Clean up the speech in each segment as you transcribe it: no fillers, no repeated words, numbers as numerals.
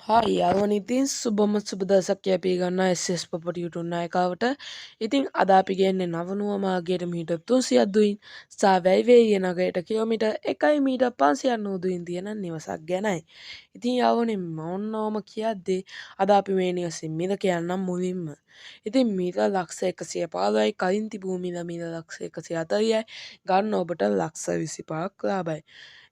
Hi යාළුවනේ ඉතින් සුබම සුබ දවසක් අපි ගන්න SS property YouTube නායකාවට. ඉතින් අද අපි ගන්නේ නවනුව මාර්ගයට මීටර් 300ක් දුයින් සහ වැයිවේරිය නගරයට කිලෝමීටර් 1 මීටර් 500ක් දුයින් තියෙන නිවසක් ගැනයි. ඉතින් යාළුවනේ මොනවම කියද්දී අද අපි මේ නිවසේ මිල කියන්නම් මුලින්ම. ඉතින් මීටර් ලක්ෂ 115යි කලින් තිබූ මිල ලක්ෂ 140යි ගන්න ඔබට ලක්ෂ 25ක් ලාභයි.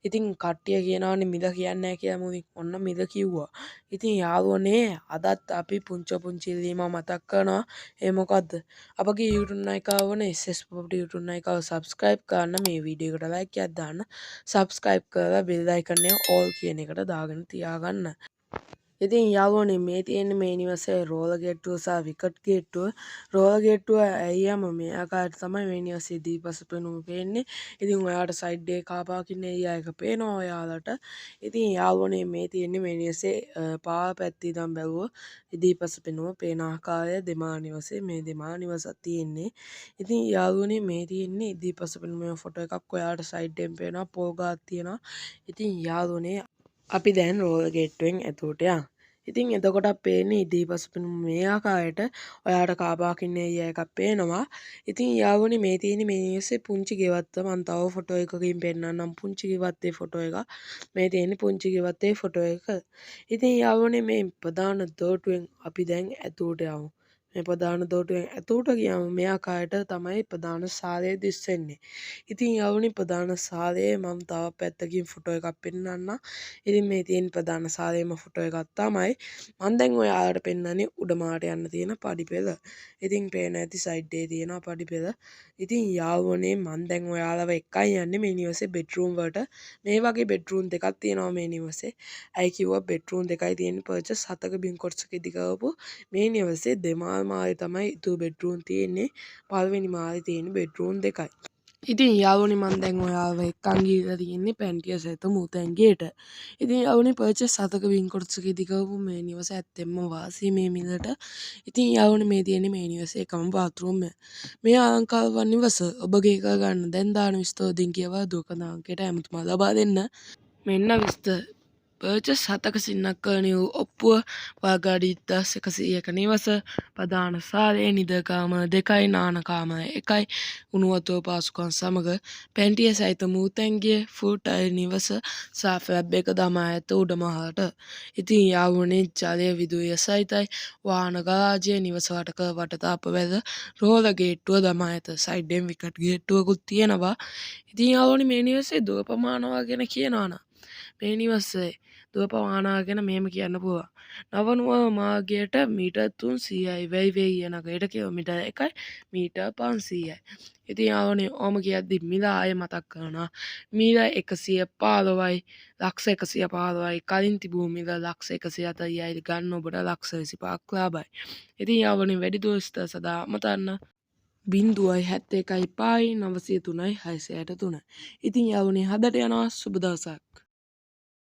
ඉතින් කට්ටිය කියනවානේ මිල කියන්නේ නැහැ කියලා මුලින් ඔන්න මිල කිව්වා. ඉතින් යාළුවනේ අදත් අපි පුංචි ඉල්ලීම මතක් කරනවා. ඒ මොකද්ද? අපගේ YouTube නායිකාව වන SS Property YouTube නායිකාව subscribe කරන්න, මේ වීඩියෝ එකට like එකක් දාන්න. subscribe කරලා bell icon එක all කියන එකට දාගෙන තියාගන්න. ඉතින් යාළුවනේ මේ තියෙන මේ නිවසේ රෝල ගේට්ටුව සහ විකට් ගේට්ටුව. රෝල ගේට්ටුව ඇයියම මේ ආකාරයට තමයි මේ නිවසේ දීපස පෙනුම පේන්නේ. ඉතින් ඔයාලට සයිඩ් එකේ කාර් පාකින් ඒරියා එක පේනවා ඔයාලට. ඉතින් යාළුවනේ මේ තියෙන්නේ මේ නිවසේ පාර පැත්තේ ඉඳන් බැලුවොත් දීපස පෙනුම පේන ආකාරය දෙමාල නිවසේ මේ දෙමාල නිවසක් තියෙන්නේ. ඉතින් යාළුවනේ මේ තියෙන්නේ දීපස පෙනුමේ ෆොටෝ එකක් ඔයාලට සයිඩ් එකෙන් පේනවා පොල් ගාක් තියෙනවා. ඉතින් යාළුවනේ අපි දැන් රෝල ගේට්ටුවෙන් ඇතුළට යමු. ඉතින් එතකොට පේන්නේ ඉදිරිපස පෙනුම මේ ආකාරයට ඔයාලට කාර් පාකින් ඒරියා එකක් පේනවා. ඉතින් යාළුවනේ මේ තියෙන මේ නිවසේ පුංචි ගෙවත්ත මම තව ෆොටෝ එකකින් පෙන්නන්නම් පුංචි ගෙවත්තේ ෆොටෝ එක. මේ තියෙන්නේ පුංචි ගෙවත්තේ ෆොටෝ එක. ඉතින් යාළුවනේ මේ ප්‍රධාන දොරටුවෙන් අපි දැන් ඇතුළට යමු. මේ ප්‍රධාන දොරටුවෙන් ඇතුළට ගියාම මේ ආකාරයට තමයි ප්‍රධාන සාලය දිස්සෙන්නේ. ඉතින් යාළුවනේ ප්‍රධාන සාලයේ මම තව පැත්තකින් ෆොටෝ එකක් පෙන්නන්නම්. ඉතින් මේ තියෙන ප්‍රධාන සාලයේම ෆොටෝ එකක් තමයි මම දැන් ඔයාලට පෙන්නන්නේ උඩමාට යන්න තියෙන පඩිපෙළ. ඉතින් පේන ඇති සයිඩ් එකේ තියෙන පඩිපෙළ. ඉතින් යාළුවනේ මම දැන් ඔයාලව එක්කයි යන්නේ මේ නිවසේ බෙඩ්රූම් වලට. මේ වගේ බෙඩ්රූම් දෙකක් තියෙනවා මේ නිවසේ. ඇයි කිව්වා බෙඩ්රූම් දෙකයි තියෙන්නේ පර්චස් 7ක බිම් කොටසකදී කරපු මේ නිවසේ දෙමාල් මාලේ තමයි ඉතුරු බෙඩ්රූම් තියෙන්නේ. පළවෙනි මාලේ තියෙන බෙඩ්රූම් දෙකයි. ඉතින් යාළුවනේ මම දැන් ඔයාලව එක්කන් ගිහලා තියෙන්නේ පැන්ටියස් ඇත මූතැන්ගේට. ඉතින් යාළුවනේ පර්චස් 7ක බිම් කොටසකදී කරපු මේ නිවස ඇත්තෙන්ම වාසි මේ මිලට. ඉතින් යාළුවනේ මේ තියෙන්නේ මේ නිවසේ එකම බාත්රූම් එක. මේ අලංකාරවත් නිවස ඔබගේ කරගන්න දැන් දාන විස්තර වලින් කියවා දුකන අංකයට ඇමතුමක් ලබා දෙන්න. මෙන්න විස්තර පර්චස් 7ක සින්නක් කරන ඔප්පුව වාගාඩි 1101 නිවස ප්‍රධාන සාලේ නිදකාම 2යි නානකාම 1යි උණු වතුර පාසුකම් සමග පැන්ටිය සහිත මූතැන්ගිය ෆුල් ටයිල් නිවස සහ ෆ්ලැබ් එක දමා ඇත උඩමහලට. ඉතින් යාළුවනේ ජලය විදුලිය සහිතයි වාහන ගරාජය නිවස වටතාප වැද රෝල ගේට්ටුව දමා ඇත. සයිඩ්ෙන් විකට් ගේට්ටුවකුත් තියෙනවා. ඉතින් යාළුවනේ මේ නිවසේ දුර ප්‍රමාණව ගැන කියනවා නම් මේ නිවසේ දුර ප්‍රමාණව ගැන මෙහෙම කියන්න පුළුවන්. නවනුව මාර්ගයට මීටර් 300යි වැයිවේරිය නගරයට කිලෝමීටර් 1යි මීටර් 500යි. ඉතින් යාළුවනේ ඕම කියද්දි මිල ආයෙ මතක් කරනවා. මිල 115යි ලක්ෂ 115යි කලින් තිබූ මිල ලක්ෂ 140යි ගන්න ඔබට ලක්ෂ 25ක් ලාභයි. ඉතින් යාළුවනේ වැඩි දුර විස්තර සඳහා අමතන්න 071යි 5යි 903යි 663. ඉතින් යාළුවනේ හදට යනවා සුබ දවසක්.